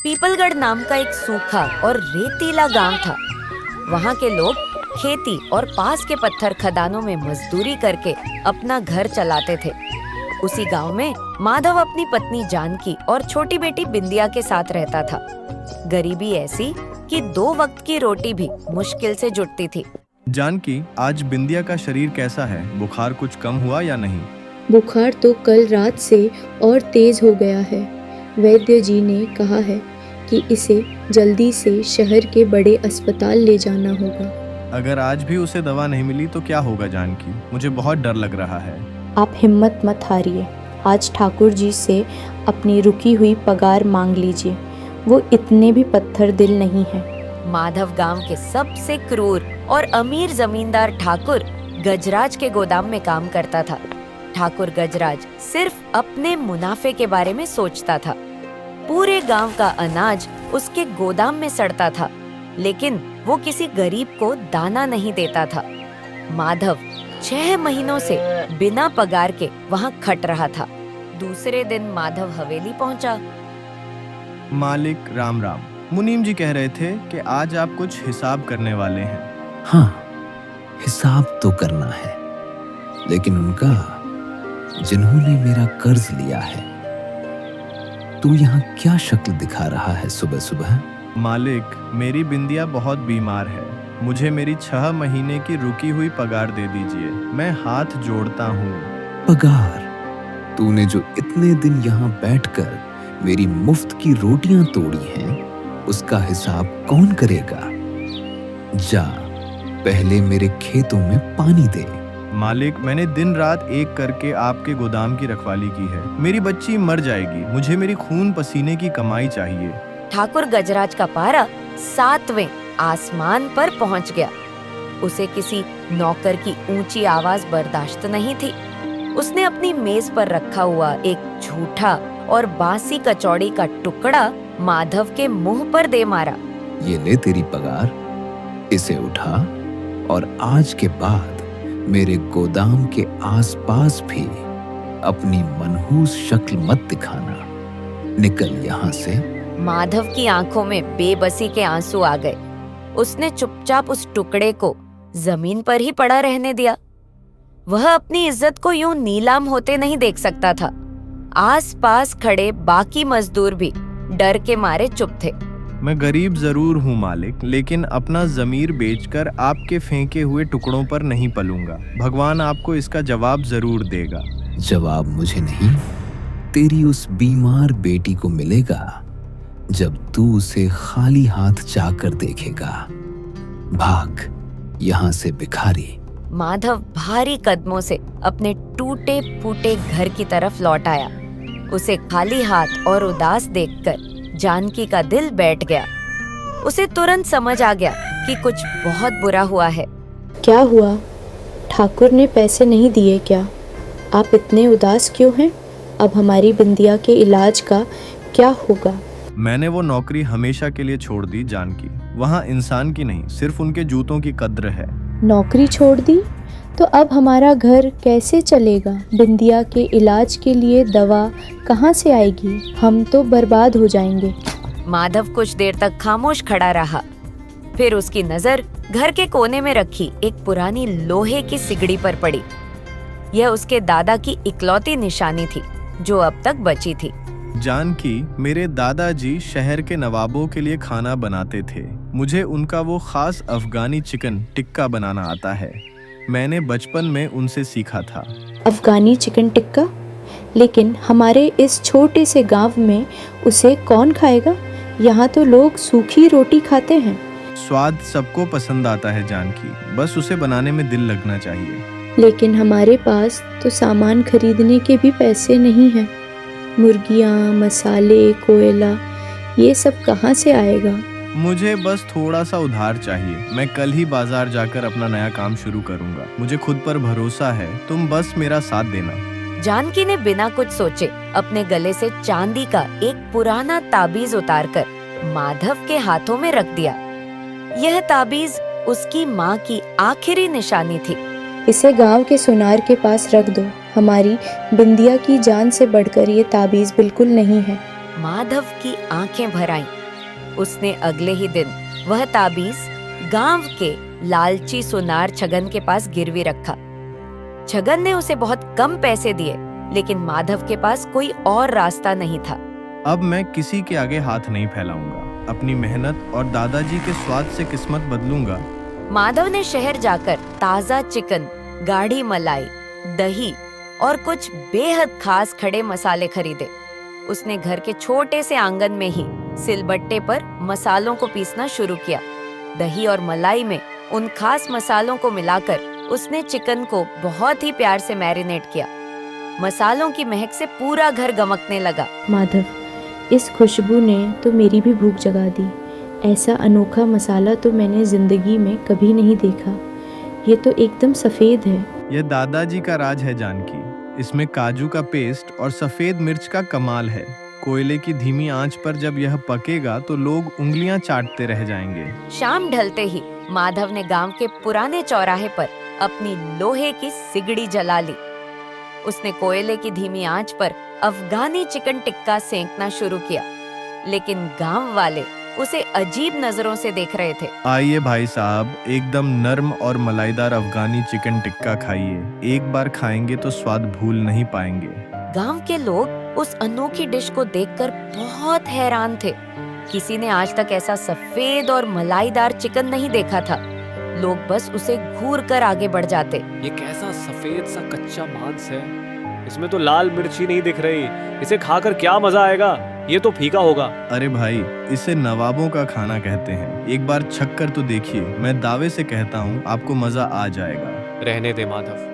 पीपलगढ़ नाम का एक सूखा और रेतीला गांव था। वहाँ के लोग खेती और पास के पत्थर खदानों में मजदूरी करके अपना घर चलाते थे। उसी गांव में माधव अपनी पत्नी जानकी और छोटी बेटी बिंदिया के साथ रहता था। गरीबी ऐसी कि 2 वक्त की रोटी भी मुश्किल से जुटती थी। जानकी, आज बिंदिया का शरीर कैसा है? बुखार कुछ कम हुआ या नहीं? बुखार तो कल रात से और तेज हो गया है। वैद्य जी ने कहा है कि इसे जल्दी से शहर के बड़े अस्पताल ले जाना होगा। अगर आज भी उसे दवा नहीं मिली तो क्या होगा जानकी? मुझे बहुत डर लग रहा है। आप हिम्मत मत हारिए। आज ठाकुर जी से अपनी रुकी हुई पगार मांग लीजिए। वो इतने भी पत्थर दिल नहीं है। माधव गांव के सबसे क्रूर और अमीर जमींदार ठाकुर गजराज के गोदाम में काम करता था। ठाकुर गजराज सिर्फ अपने मुनाफे के बारे में सोचता था। पूरे गांव का अनाज उसके गोदाम में सड़ता था, लेकिन वो किसी गरीब को दाना नहीं देता था। माधव 6 महीनों से बिना पगार के वहाँ खट रहा था। दूसरे दिन माधव हवेली पहुँचा। मालिक राम राम। मुनीम जी कह रहे थे कि आज आप कुछ हिसाब करने वाले हैं। हाँ, हिसाब तो करना है, लेकिन उनका जिन्होंने मेरा कर्ज लिया है। तू यहाँ क्या शक्ल दिखा रहा है सुबह सुबह? मालिक, मेरी बिंदिया बहुत बीमार है। मुझे मेरी 6 महीने की रुकी हुई पगार दे दीजिए। मैं हाथ जोड़ता हूँ। पगार? तूने जो इतने दिन यहाँ बैठकर मेरी मुफ्त की रोटियां तोड़ी हैं, उसका हिसाब कौन करेगा? जा, पहले मेरे खेतों में पानी दे। मालिक, मैंने दिन रात एक करके आपके गोदाम की रखवाली की है। मेरी बच्ची मर जाएगी। मुझे मेरी खून पसीने की कमाई चाहिए। ठाकुर गजराज का पारा 7वें आसमान पर पहुंच गया। उसे किसी नौकर की ऊंची आवाज बर्दाश्त नहीं थी। उसने अपनी मेज पर रखा हुआ एक झूठा और बासी कचौड़ी का टुकड़ा माधव के मुंह पर दे मारा। ये ले तेरी पगार, इसे उठा और आज के बाद मेरे गोदाम के आसपास भी अपनी मनहूस शक्ल मत दिखाना। निकल यहाँ से। माधव की आंखों में बेबसी के आंसू आ गए। उसने चुपचाप उस टुकड़े को जमीन पर ही पड़ा रहने दिया। वह अपनी इज्जत को यूं नीलाम होते नहीं देख सकता था। आसपास खड़े बाकी मजदूर भी डर के मारे चुप थे। मैं गरीब जरूर हूँ मालिक, लेकिन अपना जमीर बेचकर आपके फेंके हुए टुकड़ों पर नहीं पलूंगा। भगवान आपको इसका जवाब जरूर देगा। जवाब मुझे नहीं, तेरी उस बीमार बेटी को मिलेगा जब तू उसे खाली हाथ जाकर देखेगा। भाग यहाँ से भिखारी। माधव भारी कदमों से अपने टूटे फूटे घर की तरफ लौट आया। उसे खाली हाथ और उदास देखकर जानकी का दिल बैठ गया। उसे तुरंत समझ आ गया कि कुछ बहुत बुरा हुआ है। क्या हुआ? ठाकुर ने पैसे नहीं दिए क्या? आप इतने उदास क्यों हैं? अब हमारी बिंदिया के इलाज का क्या होगा? मैंने वो नौकरी हमेशा के लिए छोड़ दी जानकी। वहाँ इंसान की नहीं, सिर्फ उनके जूतों की कद्र है। नौकरी छोड़ दी? तो अब हमारा घर कैसे चलेगा? बिंदिया के इलाज के लिए दवा कहाँ से आएगी? हम तो बर्बाद हो जाएंगे। माधव कुछ देर तक खामोश खड़ा रहा। फिर उसकी नजर घर के कोने में रखी एक पुरानी लोहे की सिगड़ी पर पड़ी। यह उसके दादा की इकलौती निशानी थी जो अब तक बची थी। जानकी, मेरे दादाजी शहर के नवाबों के लिए खाना बनाते थे। मुझे उनका वो खास अफगानी चिकन टिक्का बनाना आता है। मैंने बचपन में उनसे सीखा था। अफगानी चिकन टिक्का? लेकिन हमारे इस छोटे से गांव में उसे कौन खाएगा? यहाँ तो लोग सूखी रोटी खाते हैं। स्वाद सबको पसंद आता है जानकी, बस उसे बनाने में दिल लगना चाहिए। लेकिन हमारे पास तो सामान खरीदने के भी पैसे नहीं हैं। मुर्गियाँ, मसाले, कोयला, ये सब कहाँ से आएगा? मुझे बस थोड़ा सा उधार चाहिए। मैं कल ही बाजार जाकर अपना नया काम शुरू करूंगा। मुझे खुद पर भरोसा है, तुम बस मेरा साथ देना। जानकी ने बिना कुछ सोचे अपने गले से चांदी का एक पुराना ताबीज उतारकर माधव के हाथों में रख दिया। यह ताबीज उसकी माँ की आखिरी निशानी थी। इसे गांव के सुनार के पास रख दो। हमारी बिंदिया की जान से बढ़कर ये ताबीज बिल्कुल नहीं है। माधव की आंखें भर आईं। उसने अगले ही दिन वह ताबीज गांव के लालची सुनार छगन के पास गिरवी रखा। छगन ने उसे बहुत कम पैसे दिए, लेकिन माधव के पास कोई और रास्ता नहीं था। अब मैं किसी के आगे हाथ नहीं फैलाऊंगा। अपनी मेहनत और दादाजी के स्वाद से किस्मत बदलूंगा। माधव ने शहर जाकर ताजा चिकन, गाढ़ी मलाई, दही और कुछ बेहद खास खड़े मसाले खरीदे। उसने घर के छोटे से आंगन में ही सिलबट्टे पर मसालों को पीसना शुरू किया। दही और मलाई में उन खास मसालों को मिलाकर उसने चिकन को बहुत ही प्यार से मैरिनेट किया। मसालों की महक से पूरा घर गमकने लगा। माधव, इस खुशबू ने तो मेरी भी भूख जगा दी। ऐसा अनोखा मसाला तो मैंने जिंदगी में कभी नहीं देखा। ये तो एकदम सफेद है। यह दादाजी का राज है जानकी। इसमें काजू का पेस्ट और सफेद मिर्च का कमाल है। कोयले की धीमी आंच पर जब यह पकेगा तो लोग उंगलियां चाटते रह जाएंगे। शाम ढलते ही माधव ने गांव के पुराने चौराहे पर अपनी लोहे की सिगड़ी जला ली। उसने कोयले की धीमी आंच पर अफगानी चिकन टिक्का सेंकना शुरू किया, लेकिन गांव वाले उसे अजीब नजरों से देख रहे थे। आइए भाई साहब, एकदम नर्म और मलाईदार अफगानी चिकन टिक्का खाइए। एक बार खाएंगे तो स्वाद भूल नहीं पाएंगे। गांव के लोग उस अनोखी डिश को देखकर बहुत हैरान थे। किसी ने आज तक ऐसा सफेद और मलाईदार चिकन नहीं देखा था। लोग बस उसे घूर कर आगे बढ़ जाते। ये कैसा सफेद सा कच्चा मांस है, इसमें तो लाल मिर्च ही नहीं दिख रही। इसे खाकर क्या मजा आएगा, ये तो फीका होगा। अरे भाई, इसे नवाबों का खाना कहते हैं। एक बार छक कर तो देखिए। मैं दावे से कहता हूँ आपको मजा आ जाएगा। रहने दे माधव,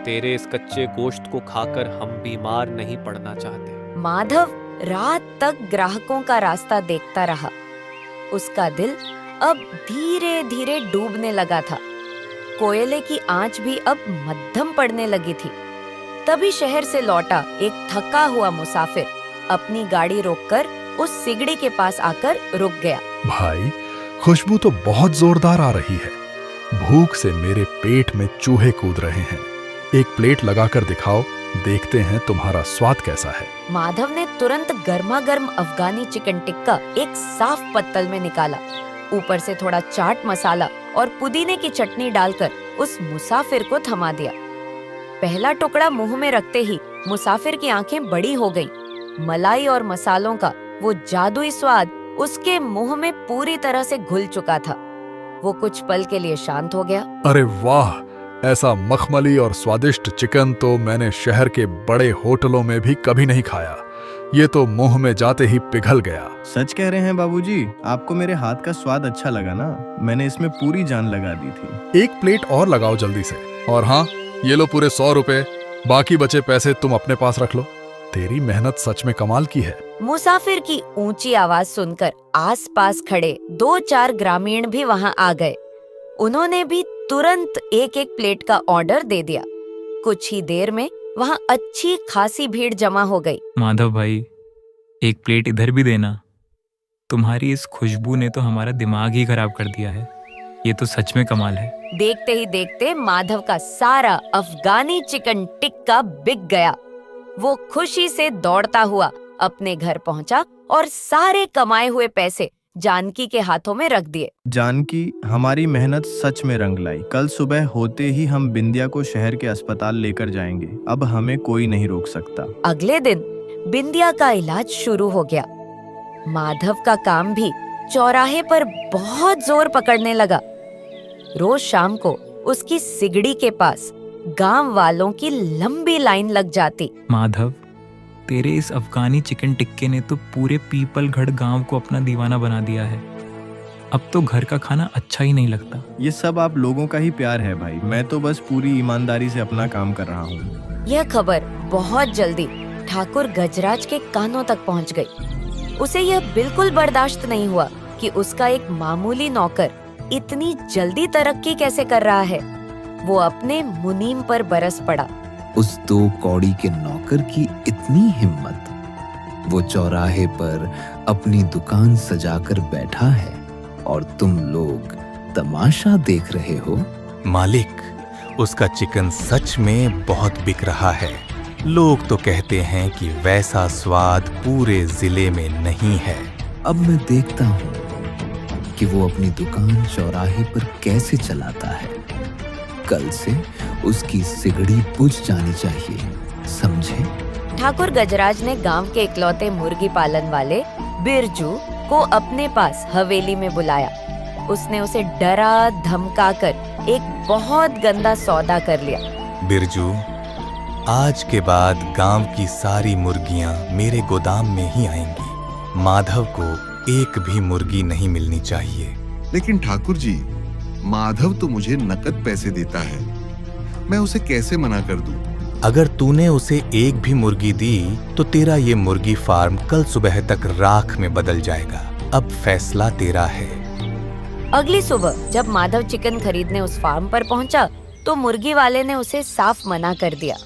तेरे इस कच्चे गोश्त को खाकर हम बीमार नहीं पड़ना चाहते। माधव रात तक ग्राहकों का रास्ता देखता रहा। उसका दिल अब धीरे धीरे डूबने लगा था। कोयले की आंच भी अब मध्यम पड़ने लगी थी। तभी शहर से लौटा एक थका हुआ मुसाफिर अपनी गाड़ी रोककर उस सिगड़ी के पास आकर रुक गया। भाई, खुशबू तो बहुत जोरदार आ रही है। भूख से मेरे पेट में चूहे कूद रहे हैं। एक प्लेट लगाकर दिखाओ, देखते हैं तुम्हारा स्वाद कैसा है। माधव ने तुरंत गर्मा गर्म अफगानी चिकन टिक्का एक साफ पत्तल में निकाला। ऊपर से थोड़ा चाट मसाला और पुदीने की चटनी डालकर उस मुसाफिर को थमा दिया। पहला टुकड़ा मुंह में रखते ही मुसाफिर की आंखें बड़ी हो गईं। मलाई और मसालों का वो जादुई स्वाद उसके मुंह में पूरी तरह से घुल चुका था। वो कुछ पल के लिए शांत हो गया। अरे वाह, ऐसा मखमली और स्वादिष्ट चिकन तो मैंने शहर के बड़े होटलों में भी कभी नहीं खाया। ये तो मुंह में जाते ही पिघल गया। सच कह रहे हैं बाबूजी, आपको मेरे हाथ का स्वाद अच्छा लगा ना? मैंने इसमें पूरी जान लगा दी थी। एक प्लेट और लगाओ जल्दी से। और हाँ, ये लो पूरे 100 रुपए। बाकी बचे पैसे तुम अपने पास रख लो। तेरी मेहनत सच में कमाल की है। मुसाफिर की ऊंची आवाज सुनकर आसपास खड़े 2-4 ग्रामीण भी वहां आ गए। उन्होंने भी तुरंत एक एक प्लेट का ऑर्डर दे दिया। कुछ ही देर में वहां अच्छी खासी भीड़ जमा हो गई। माधव भाई, एक प्लेट इधर भी देना। तुम्हारी इस खुशबू ने तो हमारा दिमाग ही खराब कर दिया है। ये तो सच में कमाल है। देखते ही देखते माधव का सारा अफगानी चिकन टिक्का बिक गया। वो खुशी से दौड़ता हुआ अपने घर पहुंचा और सारे कमाए हुए पैसे जानकी के हाथों में रख दिए। जानकी, हमारी मेहनत सच में रंग लाई। कल सुबह होते ही हम बिंदिया को शहर के अस्पताल लेकर जाएंगे। अब हमें कोई नहीं रोक सकता। अगले दिन बिंदिया का इलाज शुरू हो गया। माधव का काम भी चौराहे पर बहुत जोर पकड़ने लगा। रोज शाम को उसकी सिगड़ी के पास गांव वालों की लंबी लाइन लग जाती। माधव, तेरे इस अफगानी चिकन टिक्के ने तो पूरे पीपलगढ़ गांव को अपना दीवाना बना दिया है। अब तो घर का खाना अच्छा ही नहीं लगता। ये सब आप लोगों का ही प्यार है भाई। मैं तो बस पूरी ईमानदारी से अपना काम कर रहा हूँ। यह खबर बहुत जल्दी ठाकुर गजराज के कानों तक पहुँच गई। उसे यह बिल्कुल बर्दाश्त नहीं हुआ कि उसका एक मामूली नौकर इतनी जल्दी तरक्की कैसे कर रहा है। वो अपने मुनीम पर बरस पड़ा। उस 2 कौड़ी के नौकर की इतनी हिम्मत। वो चौराहे पर अपनी दुकान सजाकर बैठा है और तुम लोग तमाशा देख रहे हो। मालिक, उसका चिकन सच में बहुत बिक रहा है। लोग तो कहते हैं कि वैसा स्वाद पूरे जिले में नहीं है। अब मैं देखता हूँ कि वो अपनी दुकान चौराहे पर कैसे चलाता है। कल से उसकी सिगड़ी बुझ जानी चाहिए, समझे? ठाकुर गजराज ने गांव के इकलौते मुर्गी पालन वाले बिरजू को अपने पास हवेली में बुलाया। उसने उसे डरा धमकाकर एक बहुत गंदा सौदा कर लिया। बिरजू, आज के बाद गांव की सारी मुर्गियां मेरे गोदाम में ही आएंगी। माधव को एक भी मुर्गी नहीं मिलनी चाहिए। लेकिन ठाकुर जी, माधव तो मुझे नकद पैसे देता है, मैं उसे कैसे मना कर दूं? अगर तूने उसे एक भी मुर्गी दी तो तेरा ये मुर्गी फार्म कल सुबह तक राख में बदल जाएगा। अब फैसला तेरा है। अगली सुबह जब माधव चिकन खरीदने उस फार्म पर पहुंचा तो मुर्गी वाले ने उसे साफ मना कर दिया।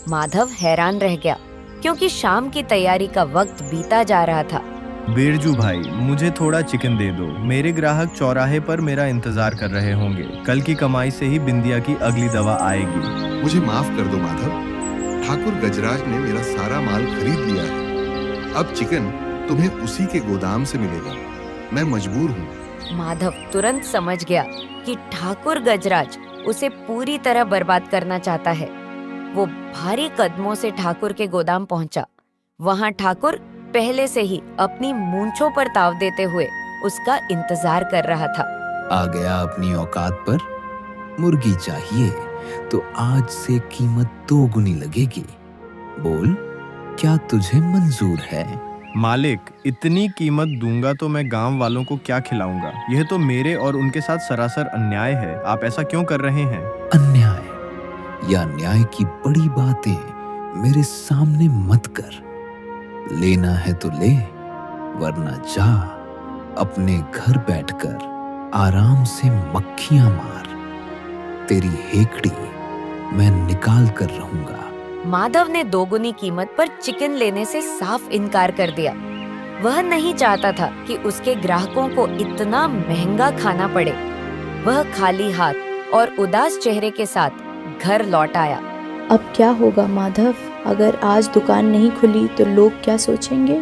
माधव हैरान रह गया क्योंकि शाम की तैयारी का वक्त बीता जा रहा था। बिरजू भाई, मुझे थोड़ा चिकन दे दो। मेरे ग्राहक चौराहे पर मेरा इंतजार कर रहे होंगे। कल की कमाई से ही बिंदिया की अगली दवा आएगी। मुझे माफ कर दो माधव, ठाकुर गजराज ने मेरा सारा माल खरीद लिया है। अब चिकन तुम्हें उसी के गोदाम से मिलेगा। मैं मजबूर हूँ। माधव तुरंत समझ गया कि ठाकुर गजराज उसे पूरी तरह बर्बाद करना चाहता है। वो भारी कदमों से ठाकुर के गोदाम पहुंचा। वहां ठाकुर पहले से ही अपनी मूंछों पर ताव देते हुए उसका इंतजार कर रहा था। आ गया अपनी औकात पर? मुर्गी चाहिए तो आज से कीमत 2 गुनी लगेगी। बोल, क्या तुझे मंजूर है? मालिक, इतनी कीमत दूंगा तो मैं गांव वालों को क्या खिलाऊंगा? यह तो मेरे और उनके साथ सरासर अन्याय है। आप ऐसा क्यों कर रहे हैं? अन्याय या न्याय की बड़ी बातें मेरे सामने मत कर। लेना है तो ले, वरना जा अपने घर बैठकर आराम से मक्खियां मार। तेरी हेकड़ी मैं निकाल कर रहूंगा। माधव ने 2 गुनी कीमत पर चिकन लेने से साफ इनकार कर दिया। वह नहीं चाहता था कि उसके ग्राहकों को इतना महंगा खाना पड़े। वह खाली हाथ और उदास चेहरे के साथ घर लौट आया। अब क्या होगा माधव? अगर आज दुकान नहीं खुली तो लोग क्या सोचेंगे?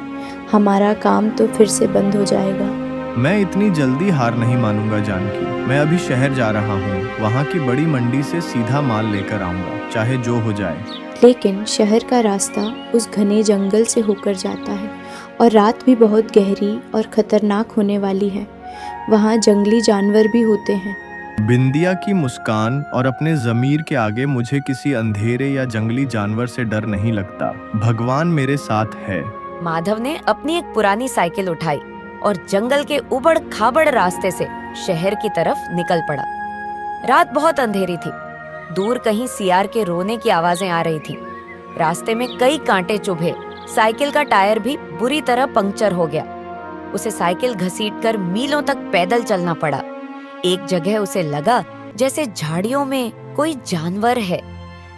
हमारा काम तो फिर से बंद हो जाएगा। मैं इतनी जल्दी हार नहीं मानूंगा जानकी। मैं अभी शहर जा रहा हूँ। वहाँ की बड़ी मंडी से सीधा माल लेकर आऊंगा, चाहे जो हो जाए। लेकिन शहर का रास्ता उस घने जंगल से होकर जाता है और रात भी बहुत गहरी और खतरनाक होने वाली है। वहाँ जंगली जानवर भी होते हैं। बिंदिया की मुस्कान और अपने ज़मीर के आगे मुझे किसी अंधेरे या जंगली जानवर से डर नहीं लगता। भगवान मेरे साथ है। माधव ने अपनी एक पुरानी साइकिल उठाई और जंगल के उबड़ खाबड़ रास्ते से शहर की तरफ निकल पड़ा। रात बहुत अंधेरी थी। दूर कहीं सियार के रोने की आवाजें आ रही थी। रास्ते में कई कांटे चुभे। साइकिल का टायर भी बुरी तरह पंक्चर हो गया। उसे साइकिल घसीटकर मीलों तक पैदल चलना पड़ा। एक जगह उसे लगा जैसे झाड़ियों में कोई जानवर है,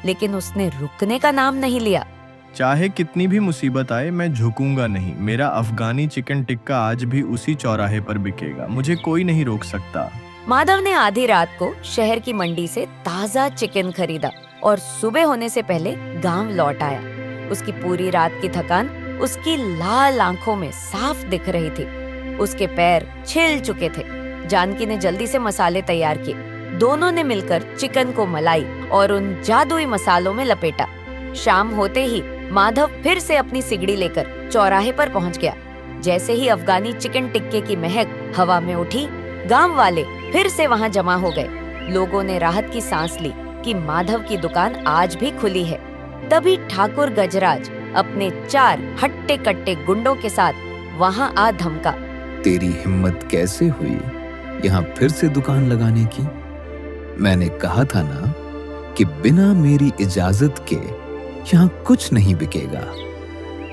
लेकिन उसने रुकने का नाम नहीं लिया। चाहे कितनी भी मुसीबत आए, मैं झुकूंगा नहीं। मेरा अफगानी चिकन टिक्का आज भी उसी चौराहे पर बिकेगा। मुझे कोई नहीं रोक सकता। माधव ने आधी रात को शहर की मंडी से ताजा चिकन खरीदा और सुबह होने से पहले गांव लौट आया। उसकी पूरी रात की थकान उसकी लाल आंखों में साफ दिख रही थी। उसके पैर छिल चुके थे। जानकी ने जल्दी से मसाले तैयार किए। दोनों ने मिलकर चिकन को मलाई और उन जादुई मसालों में लपेटा। शाम होते ही माधव फिर से अपनी सिगड़ी लेकर चौराहे पर पहुंच गया। जैसे ही अफगानी चिकन टिक्के की महक हवा में उठी, गांव वाले फिर से वहां जमा हो गए। लोगों ने राहत की सांस ली कि माधव की दुकान आज भी खुली है। तभी ठाकुर गजराज अपने 4 हट्टे कट्टे गुंडों के साथ वहां आ धमका। तेरी हिम्मत कैसे हुई यहाँ फिर से दुकान लगाने की? मैंने कहा था ना कि बिना मेरी इजाजत के यहाँ कुछ नहीं बिकेगा।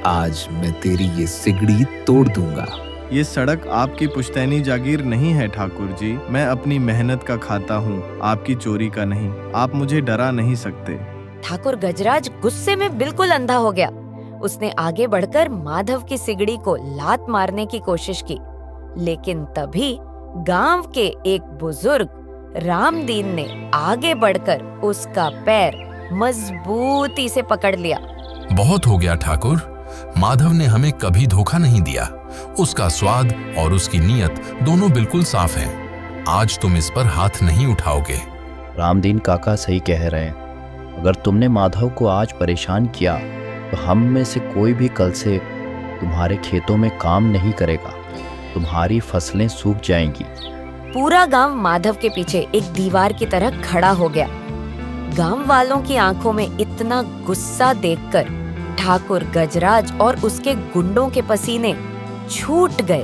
आज मैं तेरी ये सिगड़ी तोड़ दूंगा। ये सड़क आपकी पुश्तैनी जागीर नहीं है ठाकुर जी। मैं अपनी मेहनत का खाता हूँ, आपकी चोरी का नहीं। आप मुझे डरा नहीं सकते। ठाकुर गजराज गुस्से में बिल्कुल अंधा हो गया। उसने आगे बढ़कर माधव की सिगड़ी को लात मारने की कोशिश की, लेकिन तभी गांव के एक बुजुर्ग रामदीन ने आगे बढ़कर उसका पैर मजबूती से पकड़ लिया। बहुत हो गया ठाकुर, माधव ने हमें कभी धोखा नहीं दिया। उसका स्वाद और उसकी नीयत दोनों बिल्कुल साफ हैं। आज तुम इस पर हाथ नहीं उठाओगे। रामदीन काका सही कह रहे हैं। अगर तुमने माधव को आज परेशान किया तो हम में से कोई भी कल से तुम्हारे खेतों में काम नहीं करेगा। तुम्हारी फसलें सूख जाएंगी। पूरा गांव माधव के पीछे एक दीवार की तरह खड़ा हो गया। गांव वालों की आंखों में इतना गुस्सा देखकर ठाकुर गजराज और उसके गुंडों के पसीने छूट गए।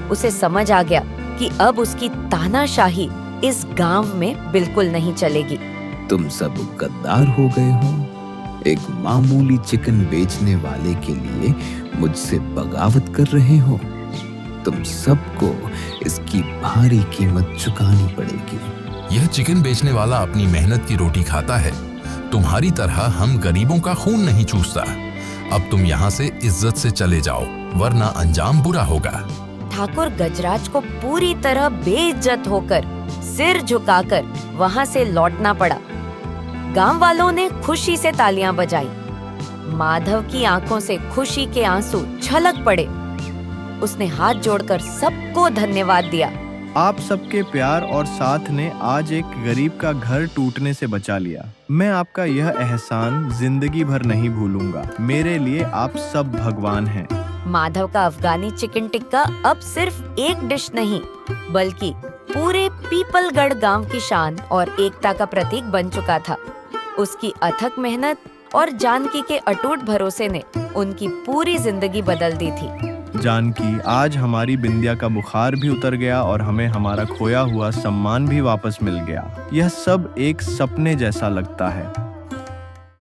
उसे समझ आ गया कि अब उसकी तानाशाही इस गांव में बिल्कुल नहीं चलेगी। तुम सब गद्दार हो गए हो। एक मामूली चिकन बेचने वाले के लिए मुझसे बगावत कर रहे हो। तुम सबको इसकी भारी कीमत चुकानी पड़ेगी। यह चिकन बेचने वाला अपनी मेहनत की रोटी खाता है। तुम्हारी तरह हम गरीबों का खून नहीं चूसता। अब तुम यहाँ से इज्जत से चले जाओ, वरना अंजाम बुरा होगा। ठाकुर गजराज को पूरी तरह बेइज्जत होकर सिर झुकाकर वहां से लौटना पड़ा। गांव वालों ने खुशी से तालियां बजाई। माधव की आंखों से खुशी के आंसू छलक पड़े। उसने हाथ जोड़कर सबको धन्यवाद दिया। आप सबके प्यार और साथ ने आज एक गरीब का घर टूटने से बचा लिया। मैं आपका यह एहसान जिंदगी भर नहीं भूलूंगा। मेरे लिए आप सब भगवान हैं। माधव का अफगानी चिकन टिक्का अब सिर्फ एक डिश नहीं, बल्कि पूरे पीपलगढ़ गांव की शान और एकता का प्रतीक बन चुका था। उसकी अथक मेहनत और जानकी के अटूट भरोसे ने उनकी पूरी जिंदगी बदल दी थी। जानकी, आज हमारी बिंदिया का बुखार भी उतर गया और हमें हमारा खोया हुआ सम्मान भी वापस मिल गया। यह सब एक सपने जैसा लगता है।